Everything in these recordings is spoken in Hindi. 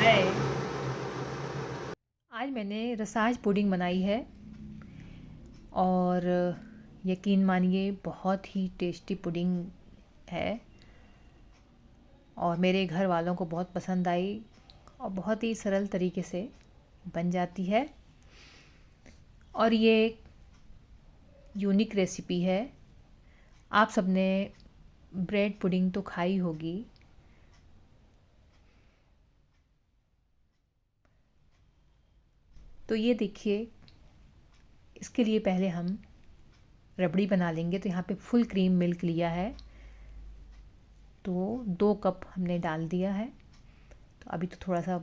हाय। आज मैंने रसाज पुडिंग बनाई है और यकीन मानिए बहुत ही टेस्टी पुडिंग है और मेरे घर वालों को बहुत पसंद आई और बहुत ही सरल तरीके से बन जाती है और ये एक यूनिक रेसिपी है। आप सबने ब्रेड पुडिंग तो खाई होगी। तो ये देखिए, इसके लिए पहले हम रबड़ी बना लेंगे। तो यहाँ पे फुल क्रीम मिल्क लिया है, तो 2 कप हमने डाल दिया है। तो अभी तो थोड़ा सा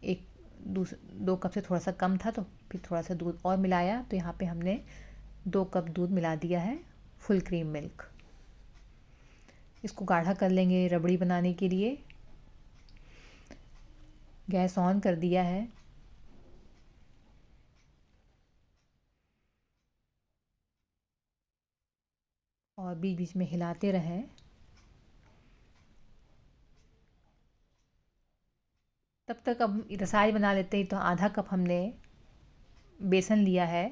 एक 2 कप से थोड़ा सा कम था, तो फिर थोड़ा सा दूध और मिलाया। तो यहाँ पे हमने 2 कप दूध मिला दिया है, फुल क्रीम मिल्क। इसको गाढ़ा कर लेंगे रबड़ी बनाने के लिए। गैस ऑन कर दिया है और बीच बीच में हिलाते रहें। तब तक अब रसाई बना लेते हैं। तो आधा कप हमने बेसन लिया है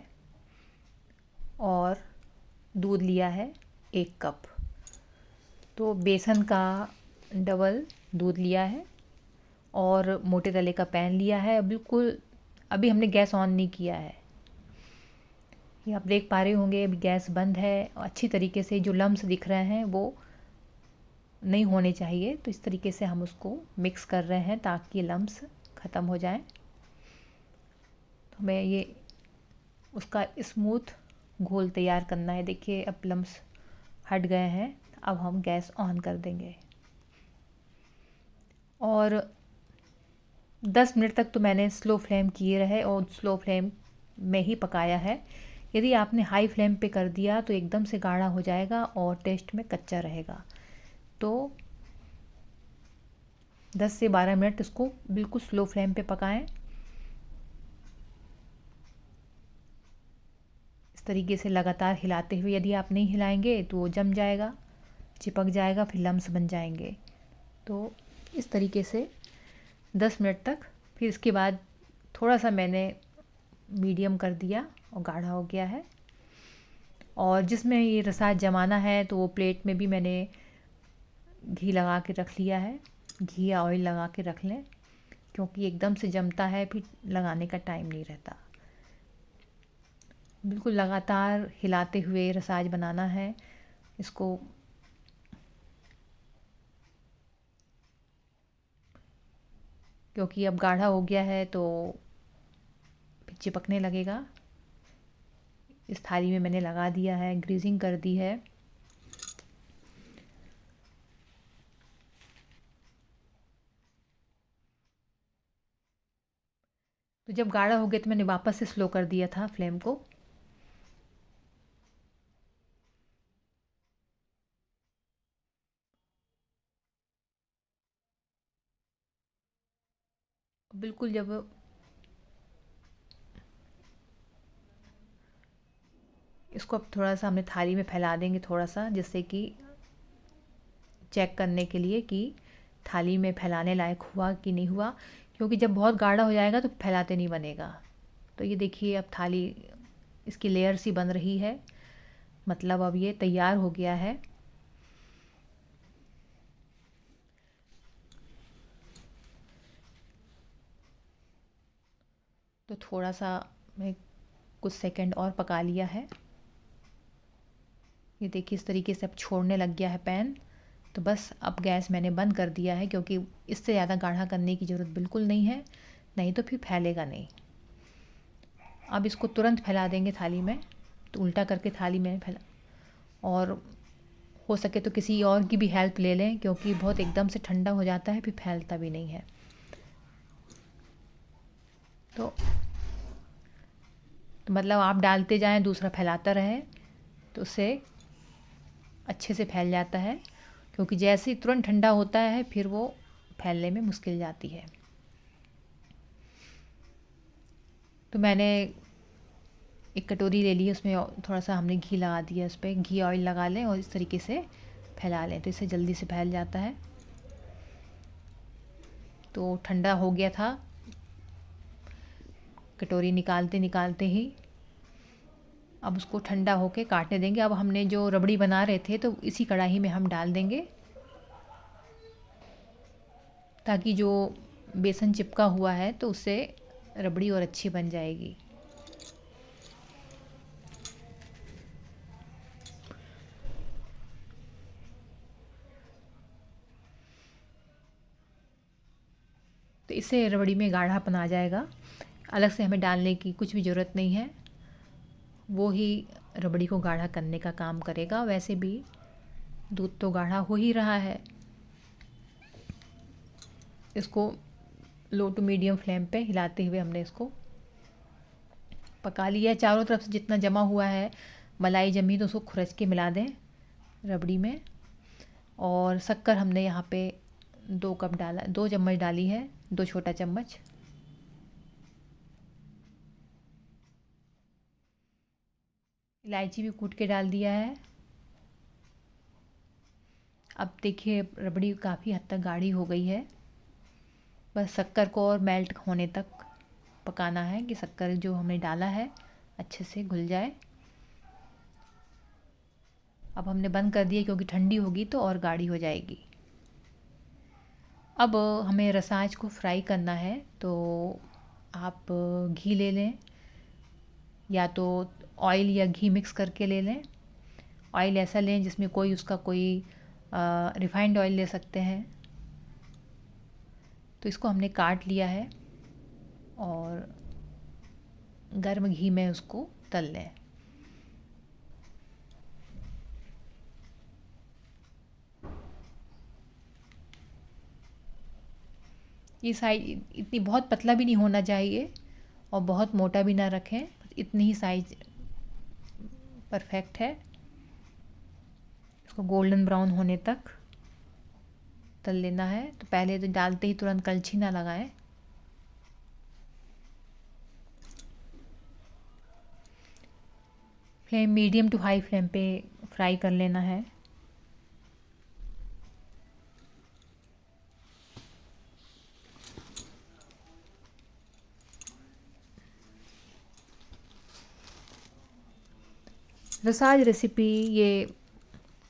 और दूध लिया है 1 कप। तो बेसन का डबल दूध लिया है और मोटे तले का पैन लिया है। बिल्कुल अभी हमने गैस ऑन नहीं किया है। ये आप देख पा रहे होंगे, अभी गैस बंद है और अच्छी तरीके से जो लम्स दिख रहे हैं वो नहीं होने चाहिए। तो इस तरीके से हम उसको मिक्स कर रहे हैं ताकि लम्स ख़त्म हो जाएं। तो हमें ये उसका स्मूथ घोल तैयार करना है। देखिए अब लम्स हट गए हैं। अब हम गैस ऑन कर देंगे और 10 मिनट तक तो मैंने स्लो फ्लेम किए रहे और स्लो फ्लेम में ही पकाया है। यदि आपने हाई फ्लेम पे कर दिया तो एकदम से गाढ़ा हो जाएगा और टेस्ट में कच्चा रहेगा। तो 10 से 12 मिनट इसको बिल्कुल स्लो फ्लेम पे पकाएं। इस तरीके से लगातार हिलाते हुए, यदि आप नहीं हिलाएंगे तो वो जम जाएगा, चिपक जाएगा, फिर लम्स बन जाएंगे। तो इस तरीके से 10 मिनट तक। फिर इसके बाद थोड़ा सा मैंने मीडियम कर दिया और गाढ़ा हो गया है। और जिसमें ये रसात जमाना है तो वो प्लेट में भी मैंने घी लगा के रख लिया है। घी या ऑयल लगा के रख लें, क्योंकि एकदम से जमता है फिर लगाने का टाइम नहीं रहता। बिल्कुल लगातार हिलाते हुए रसाज बनाना है इसको। क्योंकि अब गाढ़ा हो गया है तो फिर चिपकने लगेगा। इस थाली में मैंने लगा दिया है, ग्रीजिंग कर दी है। तो जब गाढ़ा हो गया तो मैंने वापस से स्लो कर दिया था फ्लेम को। बिल्कुल जब इसको अब थोड़ा सा हमने थाली में फैला देंगे, थोड़ा सा, जिससे कि चेक करने के लिए कि थाली में फैलाने लायक हुआ कि नहीं हुआ। क्योंकि जब बहुत गाढ़ा हो जाएगा तो फैलाते नहीं बनेगा। तो ये देखिए अब थाली इसकी लेयर सी बन रही है, मतलब अब ये तैयार हो गया है। तो थोड़ा सा मैं कुछ सेकंड और पका लिया है। ये देखिए इस तरीके से अब छोड़ने लग गया है पैन। तो बस अब गैस मैंने बंद कर दिया है, क्योंकि इससे ज़्यादा गाढ़ा करने की ज़रूरत बिल्कुल नहीं है, नहीं तो फिर फैलेगा नहीं। अब इसको तुरंत फैला देंगे थाली में। तो उल्टा करके थाली में फैला, और हो सके तो किसी और की भी हेल्प ले लें, क्योंकि बहुत एकदम से ठंडा हो जाता है फिर फैलता भी नहीं है। तो, तो मतलब आप डालते जाएं, दूसरा फैलाता रहे, तो उससे अच्छे से फैल जाता है। क्योंकि जैसे ही तुरंत ठंडा होता है फिर वो फैलने में मुश्किल जाती है। तो मैंने एक कटोरी ले ली, उसमें थोड़ा सा हमने घी लगा दिया। उस पर घी ऑयल लगा लें और इस तरीके से फैला लें, तो इससे जल्दी से फैल जाता है। तो ठंडा हो गया था कटोरी निकालते निकालते ही। अब उसको ठंडा होके काटने देंगे। अब हमने जो रबड़ी बना रहे थे तो इसी कढ़ाई में हम डाल देंगे, ताकि जो बेसन चिपका हुआ है तो उससे रबड़ी और अच्छी बन जाएगी। तो इससे रबड़ी में गाढ़ापन आ जाएगा। अलग से हमें डालने की कुछ भी ज़रूरत नहीं है, वो ही रबड़ी को गाढ़ा करने का काम करेगा। वैसे भी दूध तो गाढ़ा हो ही रहा है। इसको लो टू मीडियम फ्लेम पे हिलाते हुए हमने इसको पका लिया है। चारों तरफ से जितना जमा हुआ है मलाई जमी तो उसको खुरच के मिला दें रबड़ी में। और शक्कर हमने यहाँ पे 2 कप डाला, 2 चम्मच डाली है, 2 छोटा चम्मच। इलायची भी कूट के डाल दिया है। अब देखिए रबड़ी काफ़ी हद तक गाढ़ी हो गई है। बस शक्कर को और मेल्ट होने तक पकाना है कि शक्कर जो हमने डाला है अच्छे से घुल जाए। अब हमने बंद कर दिया क्योंकि ठंडी होगी तो और गाढ़ी हो जाएगी। अब हमें रसाज को फ्राई करना है, तो आप घी ले लें या तो ऑयल या घी मिक्स करके ले लें। ऑयल ऐसा लें जिसमें कोई उसका कोई रिफाइंड ऑयल ले सकते हैं। तो इसको हमने काट लिया है और गर्म घी में उसको तल लें। ये साइज इतनी बहुत पतला भी नहीं होना चाहिए और बहुत मोटा भी ना रखें, इतनी ही साइज परफेक्ट है। इसको गोल्डन ब्राउन होने तक तल लेना है। तो पहले तो डालते ही तुरंत कलछी ना लगाएं। Flame medium to high flame पे फ्राई कर लेना है। रसाज रेसिपी ये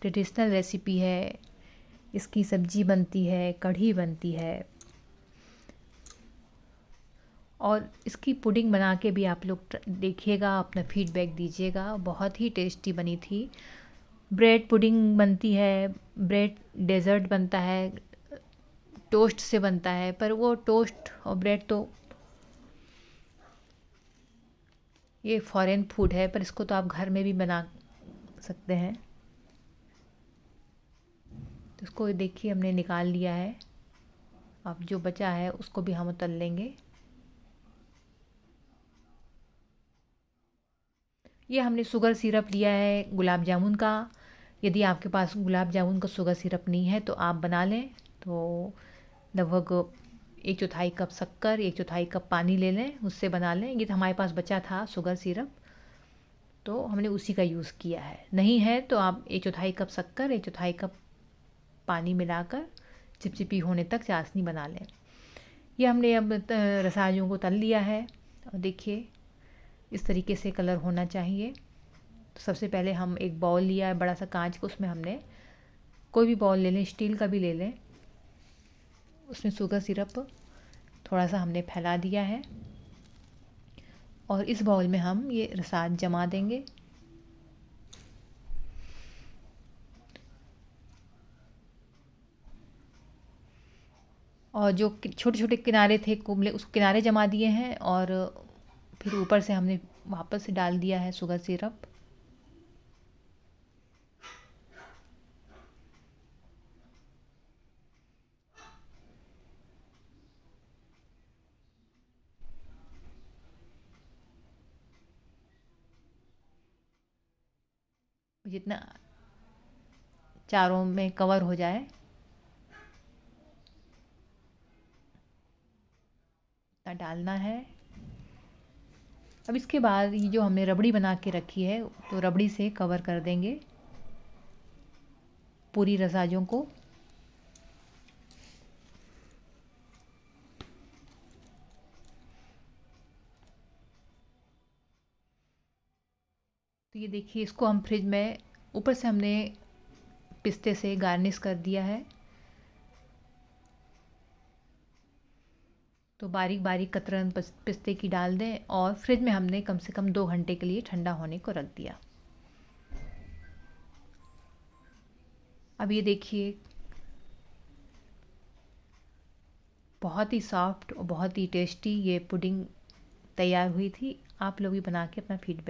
ट्रेडिशनल रेसिपी है। इसकी सब्जी बनती है, कढ़ी बनती है और इसकी पुडिंग बना के भी आप लोग देखिएगा, अपना फीडबैक दीजिएगा। बहुत ही टेस्टी बनी थी। ब्रेड पुडिंग बनती है, ब्रेड डेज़र्ट बनता है, टोस्ट से बनता है, पर वो टोस्ट और ब्रेड तो ये फॉरेन फूड है, पर इसको तो आप घर में भी बना सकते हैं। तो इसको देखिए हमने निकाल लिया है। अब जो बचा है उसको भी हम तल लेंगे। ये हमने शुगर सिरप लिया है गुलाब जामुन का। यदि आपके पास गुलाब जामुन का शुगर सिरप नहीं है तो आप बना लें। तो लगभग 1/4 कप शक्कर, 1/4 कप पानी ले लें, उससे बना लें। ये तो हमारे पास बचा था शुगर सिरप, तो हमने उसी का यूज़ किया है। नहीं है तो आप 1/4 कप शक्कर, 1/4 कप पानी मिलाकर चिपचिपी होने तक चाशनी बना लें। ये हमने अब रसायनों को तल लिया है और देखिए इस तरीके से कलर होना चाहिए। तो सबसे पहले हम एक बाउल लिया है बड़ा सा कांच का, उसमें हमने कोई भी बाउल ले लें, स्टील का भी ले लें, उसमें शुगर सिरप थोड़ा सा हमने फैला दिया है और इस बाउल में हम ये रसाद जमा देंगे। और जो छोटे छोटे किनारे थे कुमले, उस किनारे जमा दिए हैं और फिर ऊपर से हमने वापस से डाल दिया है शुगर सिरप। जितना चारों में कवर हो जाए उतना डालना है। अब इसके बाद ये जो हमने रबड़ी बना के रखी है तो रबड़ी से कवर कर देंगे पूरी रसाजों को। तो ये देखिए, इसको हम फ्रिज में ऊपर से हमने पिस्ते से गार्निश कर दिया है। तो बारीक बारीक कतरन पिस्ते की डाल दें और फ्रिज में हमने कम से कम 2 घंटे के लिए ठंडा होने को रख दिया। अब ये देखिए, बहुत ही सॉफ्ट और बहुत ही टेस्टी ये पुडिंग तैयार हुई थी। आप लोग भी बना के अपना फीडबैक